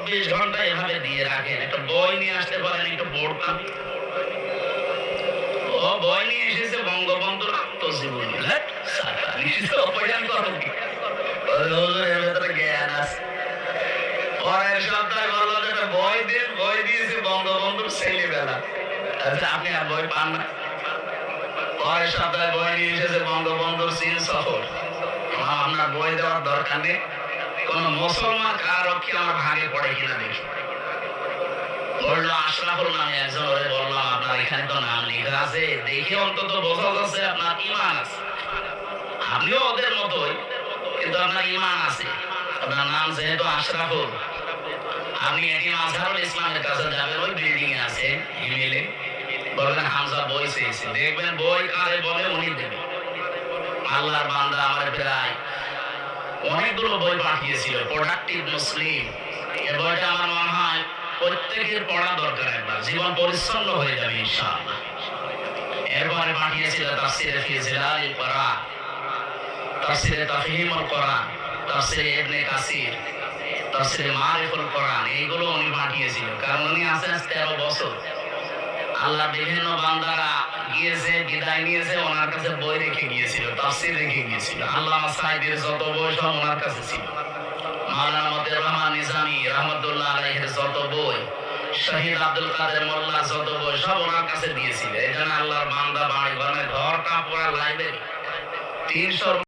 24 ঘন্টা এভাবে দিয়ে রাখেন, একটা বই নিয়ে আসতে পারেন, একটু পড়তাম। ও বই নিয়ে এসেছে বঙ্গবন্ধুর আত্মজীবনী। এর ভেতরে জ্ঞান আছে। পরের সপ্তাহে বললো যে একটা বই দিন, বই দিয়েছে বঙ্গবন্ধুর ছেলেবেলা। আচ্ছা, আপনি আর বই পান না। পরের সপ্তাহে বই নিয়ে এসেছে বঙ্গবন্ধুর চীন সফর। আপনার বই দেওয়ার দরকার নেই। কোন মুসলমান কারক্ষে আমার ভাগে পড়ে কিনা দেখি। বললো আশরাফুল নামে একজন, ওরে বললাম আপনার এখানে তো নাম লেখা আছে, দেখে অন্তত বোঝা যাচ্ছে আপনার ঈমান আছে। আপনিও ওদের মতোই, কিন্তু আপনার ঈমান আছে। আপনার নাম যেহেতু আশরাফুল, আপনি এটি আজহারুল ইসলামের কাছে যাবেন, ওই বিল্ডিং এ আছে এমএলএ, বলবেন হামজা বই চেয়েছে, দেখবেন বই কারে বলে উনি দেবে। আল্লাহর বান্দা আমার প্রায় অনেকগুলো বই পাঠিয়েছিল, প্রোডাক্টিভ মুসলিম। এই বইটা আমার মনে হয় প্রত্যেকের পড়া দরকার, একবার জীবন পরিচ্ছন্ন হয়ে যাবে ইনশাআল্লাহ। এরপরে পাঠিয়েছিল তাফসীরে ফি জিলালিল কোরআন, তাফসীরে তাফহিমুল কোরআন, তাফসীরে ইবনে কাসির, তাফসীরে মারিফুল কোরআন, এইগুলো উনি পাঠিয়েছিল। কারণ উনি আছেন 13 বছর। আল্লাহ বিভিন্ন বান্দারা গিয়েছে, বিদায় নিয়েছে, ওনার কাছে বই রেখে গিয়েছিল, তাফসীর রেখে গিয়েছিল। আল্লামা সাঈদীর যত বই সব ওনার কাছে ছিল। মাওলানা মতিউর রহমান নিজামী রাহমাতুল্লাহ আলাইহির যত বই, শহীদ আব্দুল কাদের মোল্লার যত বই সব ওনার কাছে দিয়েছিল। এই জন্য আল্লাহর বান্দা বাড়ি ঘরটা পুরা লাইব্রেরি, 300